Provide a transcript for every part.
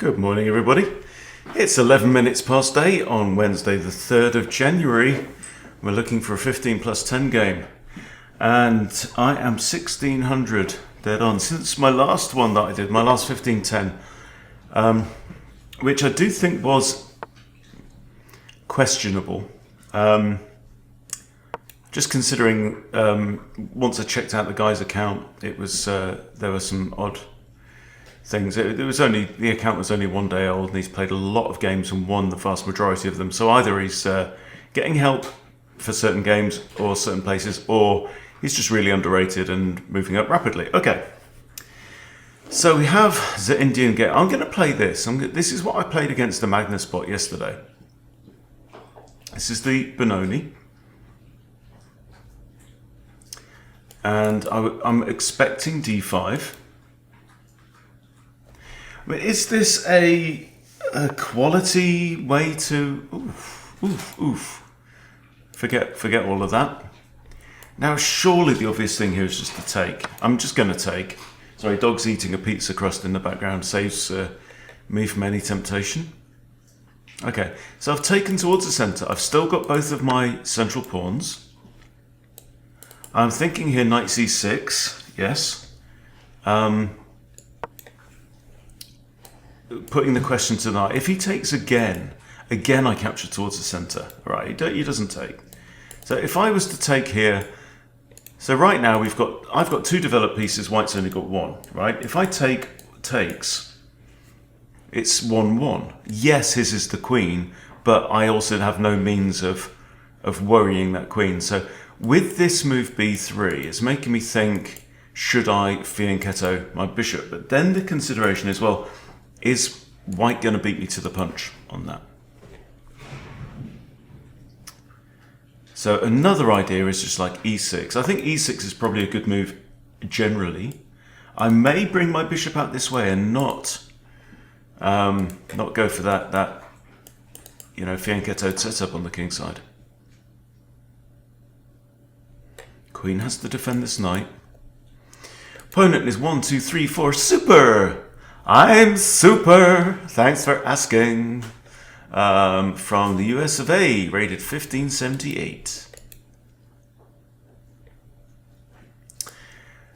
Good morning, everybody. It's 11 minutes past 8 on Wednesday, the 3rd of January. We're looking for a 15 plus 10 game. And I am 1600 dead on. Since my last one that I did, my last 15-10, which I do think was questionable. Just considering, once I checked out the guy's account, it was there were some odd things. The account was only 1 day old, and he's played a lot of games and won the vast majority of them. So either he's getting help for certain games or certain places, or he's just really underrated and moving up rapidly. Okay, so we have the Indian game. I'm going to play this. This is what I played against the Magnus bot yesterday. This is the Benoni. And I'm expecting d5. I mean, is this a quality way to... Oof. Forget all of that. Now, surely the obvious thing here is just to take. I'm just going to take. Sorry, dog's eating a pizza crust in the background. Saves me from any temptation. Okay, so I've taken towards the centre. I've still got both of my central pawns. I'm thinking here knight c6, yes. Putting the question to knight. If he takes again I capture towards the centre. Right, he doesn't take. So if I was to take here, so right now I've got two developed pieces, white's only got one, right? If I takes, it's 1-1. Yes, his is the queen, but I also have no means of worrying that queen. So with this move b3, it's making me think, should I fianchetto my bishop? But then the consideration is, well, is white going to beat me to the punch on that? So another idea is just like e6. I think e6 is probably a good move generally. I may bring my bishop out this way and not go for that fianchettoed setup on the king side. Queen has to defend this knight. Opponent is 1, 2, 3, 4. Super! I'm super! Thanks for asking. From the US of A, rated 1578.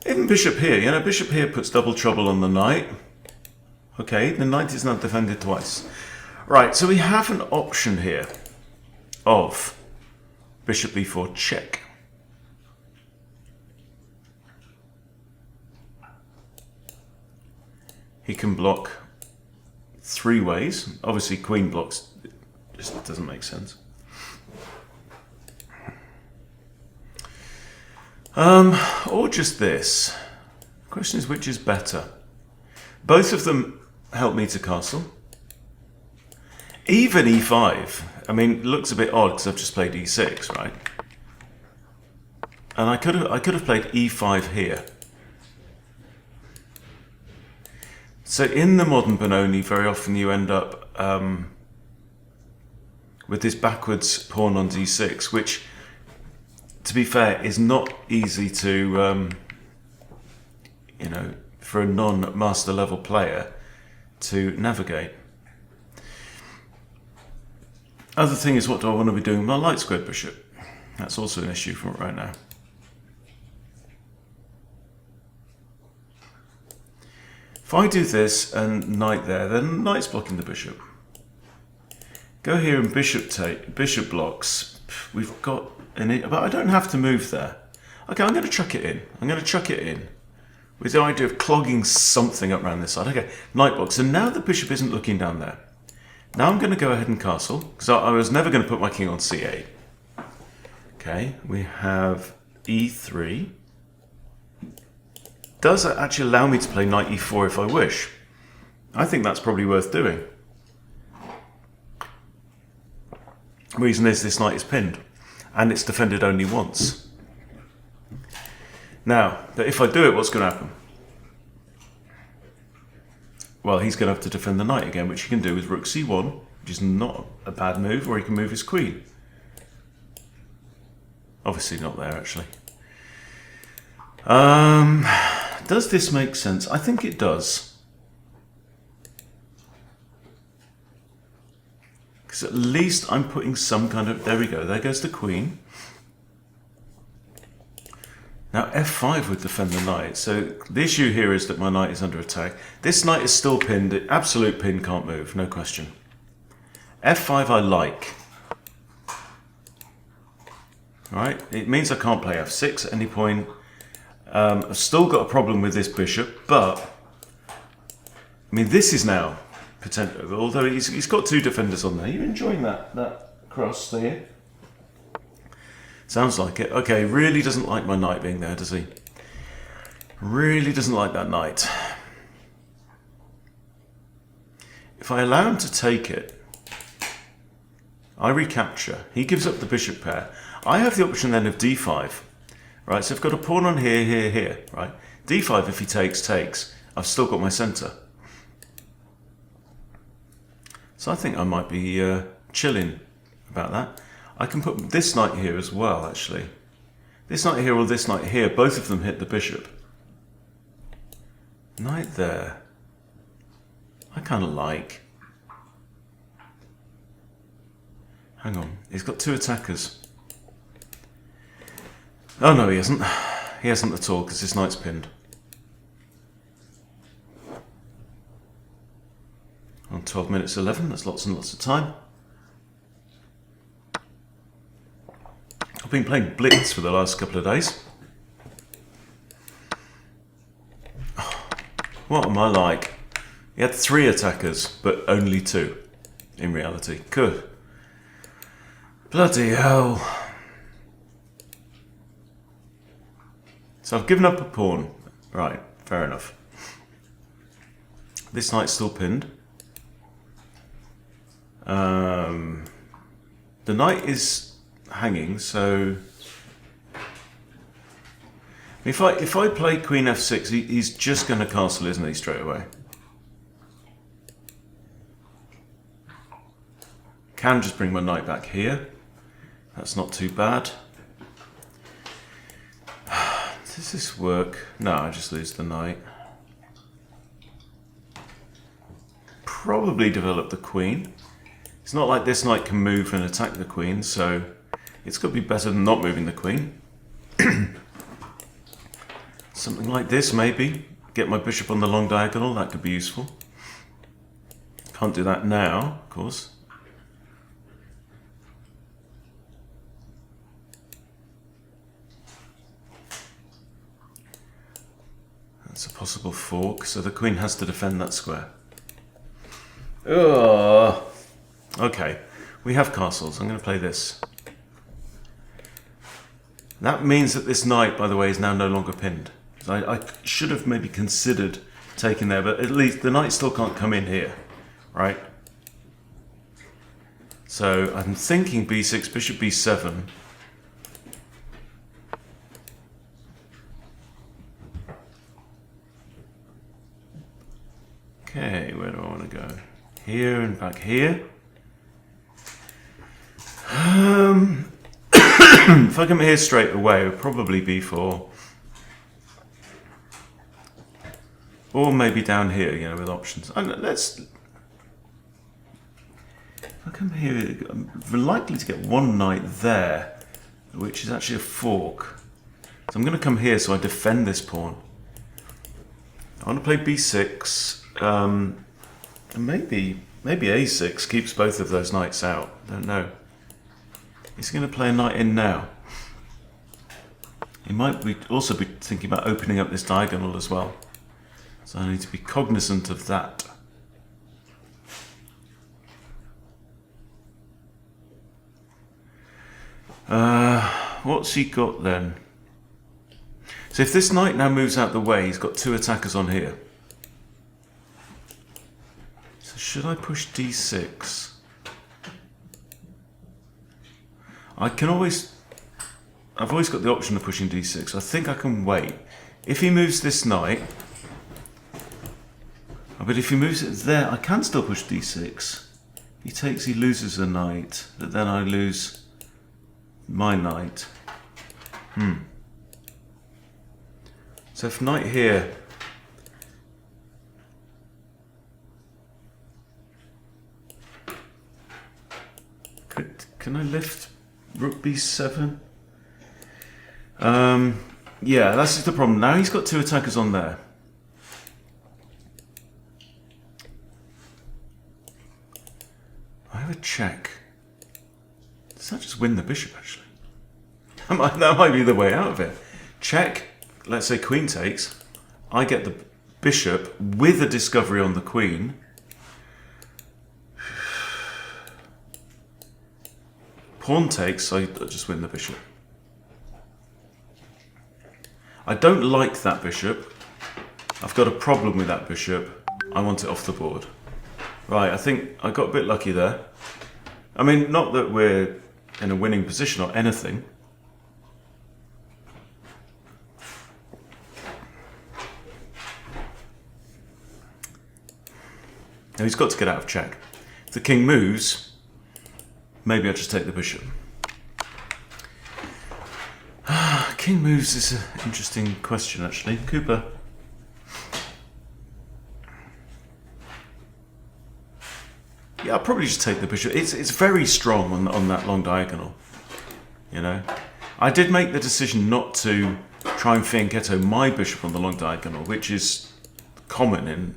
Even bishop here, bishop here puts double trouble on the knight. Okay, the knight is not defended twice. Right, so we have an option here of bishop b4 check. He can block three ways. Obviously, queen blocks. It just doesn't make sense. Or just this. The question is, which is better? Both of them help me to castle. Even e5. I mean, it looks a bit odd because I've just played e6, right? And I could have played e5 here. So in the modern Benoni, very often you end up with this backwards pawn on d6, which, to be fair, is not easy to, for a non-master level player to navigate. Other thing is, what do I want to be doing with my light squared bishop? That's also an issue for right now. If I do this and knight there, then knight's blocking the bishop. Go here and bishop blocks. We've got but I don't have to move there. Okay, I'm going to chuck it in. I'm going to chuck it in with the idea of clogging something up around this side. Okay, knight blocks. And now the bishop isn't looking down there. Now I'm going to go ahead and castle, because I was never going to put my king on c8. Okay, we have e3. Does it actually allow me to play knight e4 if I wish? I think that's probably worth doing. Reason is this knight is pinned, and it's defended only once. Now, but if I do it, what's going to happen? Well, he's going to have to defend the knight again, which he can do with rook c1, which is not a bad move, or he can move his queen. Obviously not there, actually. Does this make sense? I think it does. Because at least I'm putting some kind of... There we go. There goes the queen. Now f5 would defend the knight. So the issue here is that my knight is under attack. This knight is still pinned. Absolute pin, can't move. No question. f5 I like. Right? It means I can't play f6 at any point. I've still got a problem with this bishop, but... I mean, this is now... potential. Although he's got two defenders on there. You're enjoying that cross there? Sounds like it. Okay, really doesn't like my knight being there, does he? Really doesn't like that knight. If I allow him to take it, I recapture. He gives up the bishop pair. I have the option then of d5. Right, so I've got a pawn on here, here, here. Right, d5 if he takes. I've still got my centre. So I think I might be chilling about that. I can put this knight here as well, actually. This knight here or this knight here, both of them hit the bishop. Knight there. I kind of like. Hang on, he's got two attackers. Oh no, he hasn't. He hasn't at all, because his knight's pinned. On 12 minutes 11, that's lots and lots of time. I've been playing Blitz for the last couple of days. What am I like? He had 3 attackers, but only 2 in reality. Good. Bloody hell. So I've given up a pawn. Right, fair enough. This knight's still pinned. The knight is hanging, so if I play queen f6, he's just going to castle, isn't he, straight away? Can just bring my knight back here. That's not too bad. Does this work? No, I just lose the knight. Probably develop the queen. It's not like this knight can move and attack the queen, so it's got to be better than not moving the queen. Something like this, maybe. Get my bishop on the long diagonal, that could be useful. Can't do that now, of course. That's a possible fork, so the queen has to defend that square. Ugh. Okay, we have castles. I'm going to play this. That means that this knight, by the way, is now no longer pinned. I should have maybe considered taking there, but at least the knight still can't come in here, right? So I'm thinking b6, bishop b7. Okay, where do I want to go? Here and back here. If I come here straight away, it would probably b4. Or maybe down here, you know, with options. If I come here, I'm likely to get one knight there, which is actually a fork. So I'm going to come here so I defend this pawn. I want to play b6. And maybe a6 keeps both of those knights out. Don't know. He's going to play a knight in now. He might also be thinking about opening up this diagonal as well. So I need to be cognizant of that. What's he got then? So if this knight now moves out the way, he's got 2 attackers on here. So should I push d6? I've always got the option of pushing d6. I think I can wait. If he moves this knight, but if he moves it there, I can still push d6. He takes, he loses a knight, but then I lose my knight. So if knight here, Can I lift rook b7? Yeah, that's just the problem. Now he's got two attackers on there. I have a check. Does that just win the bishop, actually? That might be the way out of it. Check, let's say queen takes. I get the bishop with a discovery on the queen. Pawn takes, I just win the bishop. I don't like that bishop. I've got a problem with that bishop. I want it off the board. Right, I think I got a bit lucky there. I mean, not that we're in a winning position or anything. Now he's got to get out of check. If the king moves, maybe I'll just take the bishop. King moves is an interesting question, actually. Cooper. Yeah, I'll probably just take the bishop. It's very strong on that long diagonal, you know. I did make the decision not to try and fianchetto my bishop on the long diagonal, which is common in,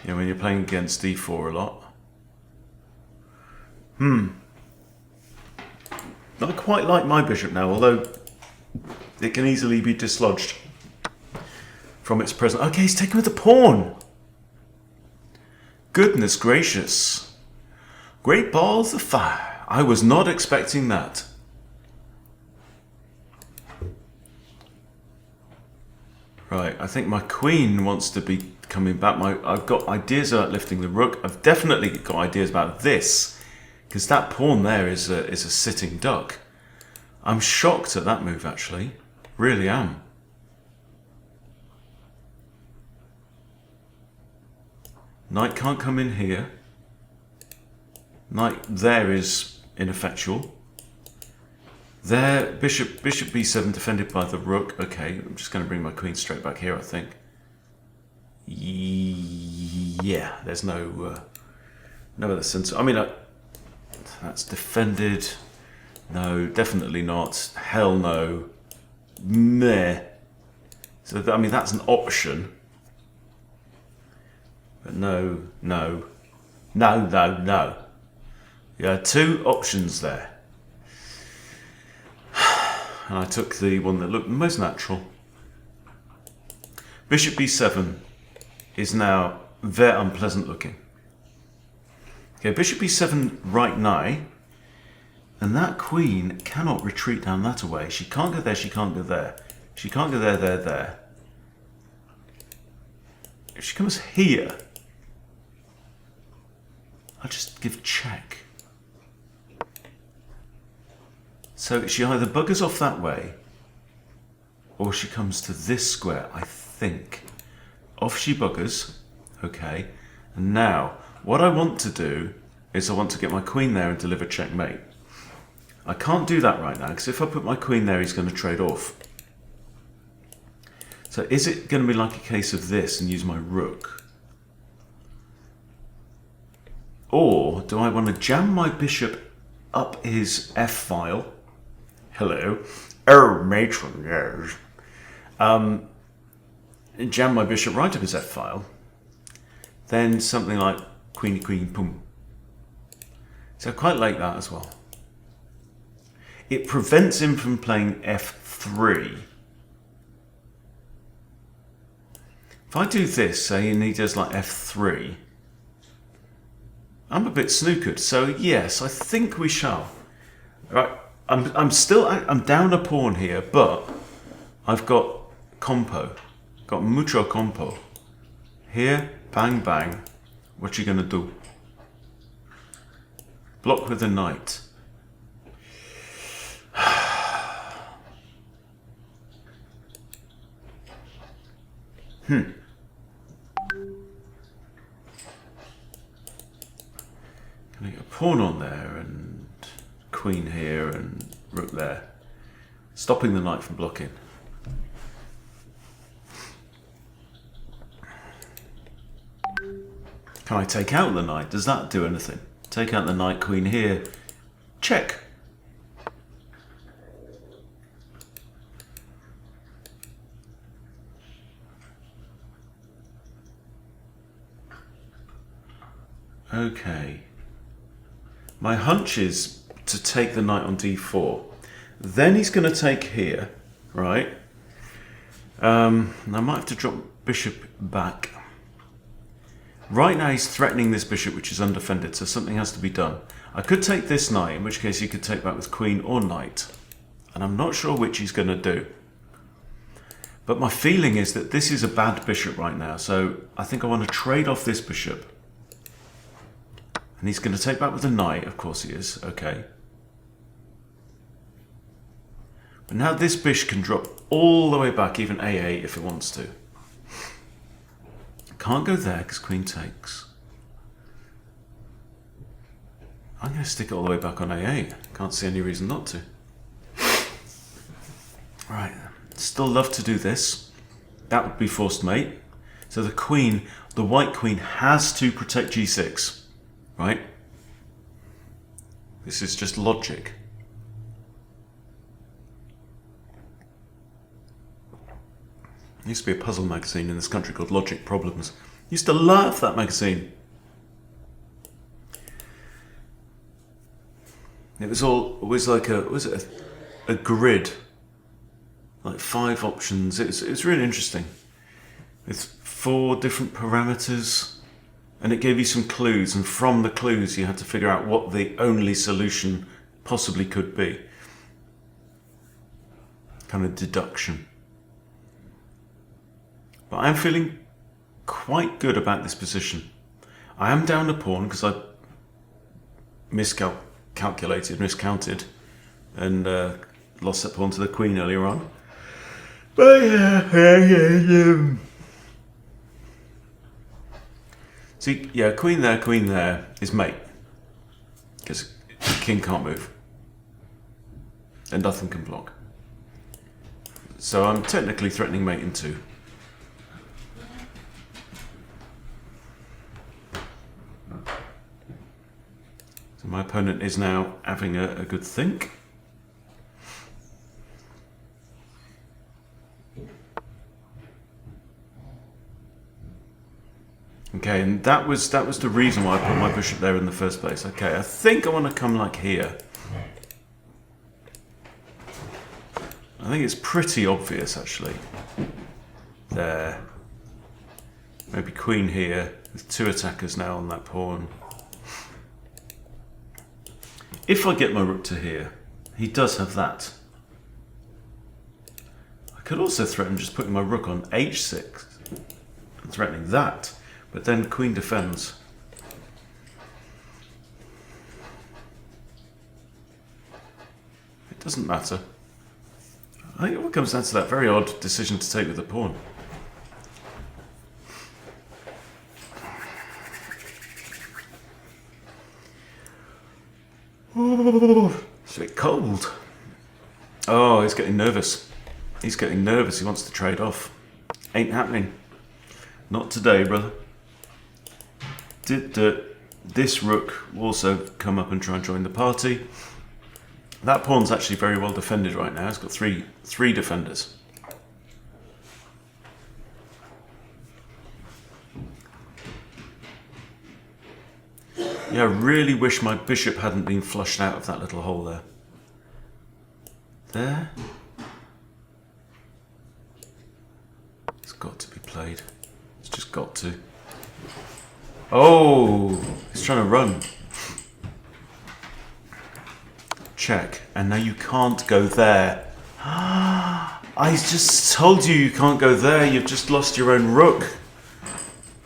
you know, when you're playing against d4 a lot. I quite like my bishop now, although it can easily be dislodged from its present. Okay, he's taken with the pawn. Goodness gracious. Great balls of fire. I was not expecting that. Right, I think my queen wants to be coming back. I've got ideas about lifting the rook. I've definitely got ideas about this, because that pawn there is a sitting duck. I'm shocked at that move, actually. Really am. Knight can't come in here. Knight there is ineffectual. There, bishop b7 defended by the rook. Okay, I'm just going to bring my queen straight back here, I think. Yeah, there's no other sense. I mean, that's defended. No, definitely not. Hell no. Meh. So, I mean, that's an option. But no. Yeah, two options there. And I took the one that looked most natural. Bishop b7 is now very unpleasant looking. Okay, bishop b7 right now. And that queen cannot retreat down that away. She can't go there, she can't go there. She can't go there, there. If she comes here, I'll just give check. So she either buggers off that way, or she comes to this square, I think. Off she buggers, okay. And now, what I want to do is I want to get my queen there and deliver checkmate. I can't do that right now, because if I put my queen there, he's going to trade off. So is it going to be like a case of this and use my rook? Or do I want to jam my bishop up his f-file? Hello. Oh, matron, yes. Jam my bishop right up his f-file. Then something like queenie, queen, boom. So I quite like that as well. It prevents him from playing f3. If I do this, say, and he does like f3, I'm a bit snookered. So yes, I think we shall. Right, I'm down a pawn here, but I've got compo, got mucho compo. Here, bang bang. What you gonna do? Block with a knight. Can I get a pawn on there and queen here and rook there, stopping the knight from blocking? Can I take out the knight? Does that do anything? Take out the knight, queen here, check. Okay. My hunch is to take the knight on d4. Then he's going to take here, right? I might have to drop bishop back. Right now he's threatening this bishop, which is undefended, so something has to be done. I could take this knight, in which case he could take back with queen or knight. And I'm not sure which he's going to do. But my feeling is that this is a bad bishop right now, so I think I want to trade off this bishop. And he's going to take back with a knight, of course he is, okay. But now this bishop can drop all the way back, even a8 if it wants to. Can't go there because queen takes. I'm going to stick it all the way back on a8. Can't see any reason not to. Right, still love to do this. That would be forced mate. So the queen, the white queen has to protect g6, right? This is just logic. There used to be a puzzle magazine in this country called Logic Problems. Used to love that magazine. It was always like a grid, like 5 options. It was really interesting, with 4 different parameters, and it gave you some clues, and from the clues you had to figure out what the only solution possibly could be. Kind of deduction. But I'm feeling quite good about this position. I am down a pawn because I miscounted, and lost that pawn to the queen earlier on. But yeah. See, yeah, queen there is mate, because the king can't move, and nothing can block. So I'm technically threatening mate in 2. So my opponent is now having a good think. Okay, and that was the reason why I put my bishop there in the first place. Okay, I think I want to come like here. I think it's pretty obvious actually. There. Maybe queen here with 2 attackers now on that pawn. If I get my rook to here, he does have that. I could also threaten just putting my rook on h6 and threatening that, but then queen defends. It doesn't matter. I think it all comes down to that very odd decision to take with the pawn. Oh, it's a bit cold. Oh, he's getting nervous. He's getting nervous. He wants to trade off. Ain't happening. Not today, brother. Did this rook also come up and try and join the party? That pawn's actually very well defended right now. It's got three defenders. Yeah, I really wish my bishop hadn't been flushed out of that little hole there. There. It's got to be played. It's just got to. Oh, he's trying to run. Check. And now you can't go there. I just told you can't go there. You've just lost your own rook.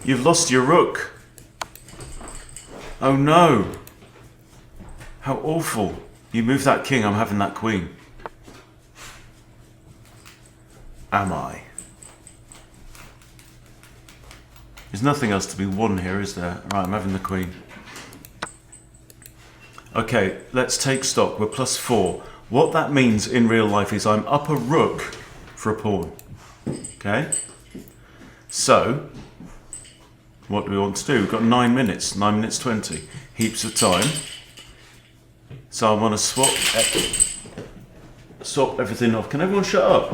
You've lost your rook. Oh no. How awful. You move that king, I'm having that queen. Am I? There's nothing else to be won here, is there? Right, I'm having the queen. Okay, let's take stock. We're +4. What that means in real life is I'm up a rook for a pawn. Okay? So, what do we want to do? We've got 9 minutes, 9 minutes 20. Heaps of time. So I want to swap everything off. Can everyone shut up?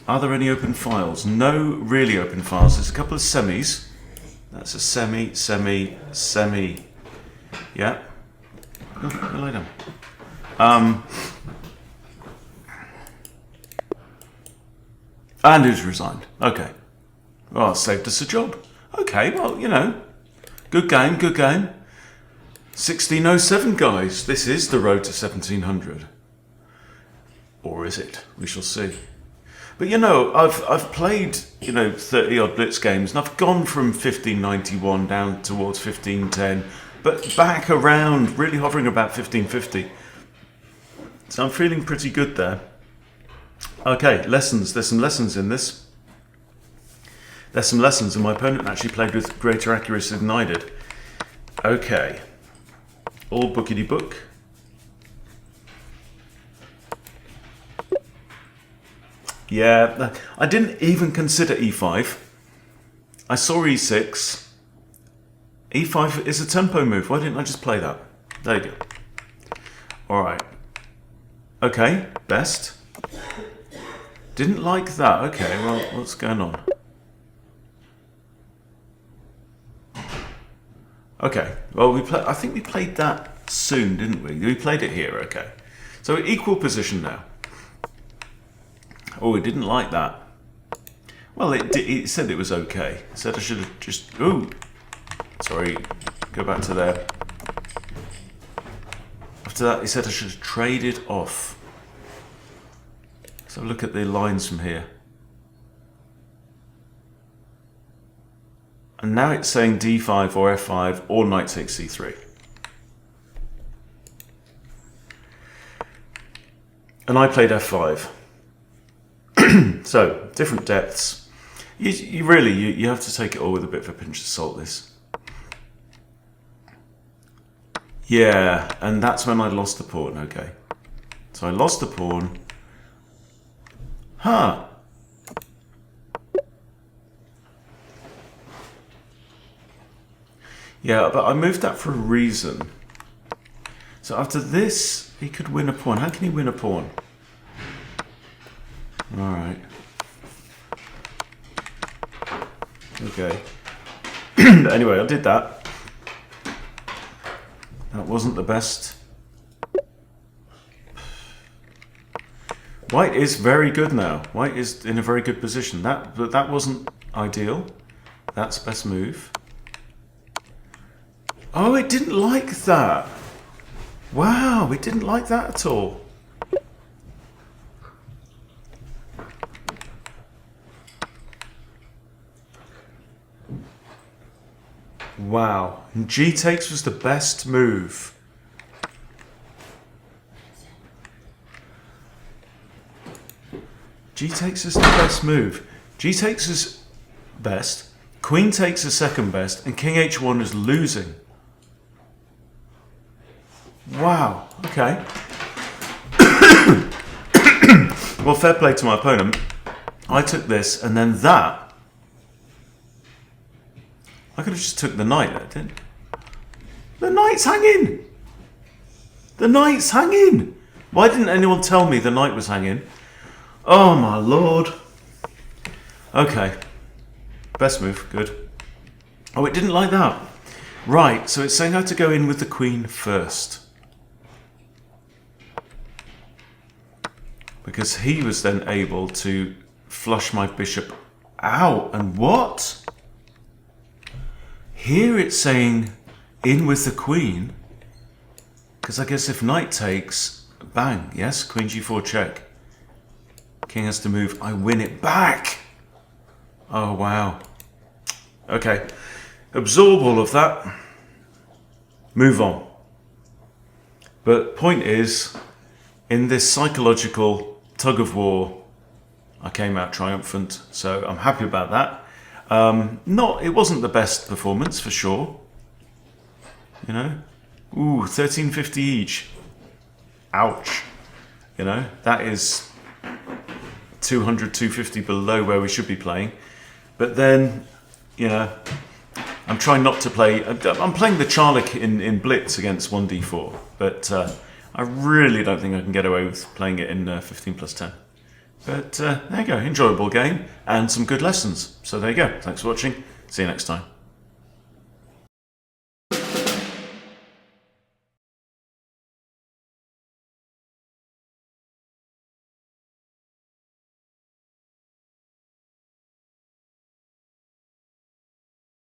Are there any open files? No really open files. There's a couple of semis. That's a semi, semi, semi. Yeah. Oh, lie down. And who's resigned? Okay. Well, it saved us a job. Okay, well, you know, good game, good game. 1607, guys. This is the road to 1700. Or is it? We shall see. But you know, I've played, you know, 30 odd Blitz games, and I've gone from 1591 down towards 1510, but back around, really hovering about 1550. So I'm feeling pretty good there. Okay, lessons. There's some lessons in this. There's some lessons, and my opponent actually played with greater accuracy than I did. Okay. All bookity book. Yeah, I didn't even consider e5. I saw e6. e5 is a tempo move. Why didn't I just play that? There you go. All right. Okay, best. Didn't like that. Okay, well, what's going on? Okay, well, I think we played that soon, didn't we? We played it here, okay. So equal position now. Oh, it didn't like that. Well, it said it was okay. It said I should have just... Ooh! Sorry, go back to there. After that, it said I should have traded off. So look at the lines from here. And now it's saying d5 or f5 or knight takes c3. And I played f5. So, different depths. You really have to take it all with a bit of a pinch of salt, this. Yeah, and that's when I lost the pawn, okay. So I lost the pawn. Huh. Yeah, but I moved that for a reason. So after this, he could win a pawn. How can he win a pawn? Alright. Okay. Anyway, I did that. That wasn't the best. White is very good now. White is in a very good position. But that wasn't ideal. That's best move. Oh, it didn't like that. Wow, it didn't like that at all. Wow. And G takes was the best move. G takes is the best move. G takes is best. Queen takes is second best. And King H1 is losing. Wow. Okay. Well, fair play to my opponent. I took this and then that. I could have just took the knight there, didn't I? The knight's hanging! The knight's hanging! Why didn't anyone tell me the knight was hanging? Oh my lord. Okay. Best move, good. Oh, it didn't like that. Right, so it's saying I have to go in with the queen first. Because he was then able to flush my bishop out. And what? Here it's saying in with the queen. Because I guess if knight takes, bang, yes, queen g4 check. King has to move, I win it back. Oh, wow. Okay, absorb all of that. Move on. But point is, in this psychological tug of war, I came out triumphant, so I'm happy about that. It wasn't the best performance for sure. You know, ooh, 1350 each. Ouch. You know, that is 200, 250 below where we should be playing. But then, you know, I'm trying not to play. I'm playing the Charlic in Blitz against 1d4, but I really don't think I can get away with playing it in 15 plus 10. But there you go, enjoyable game and some good lessons. So there you go. Thanks for watching. See you next time.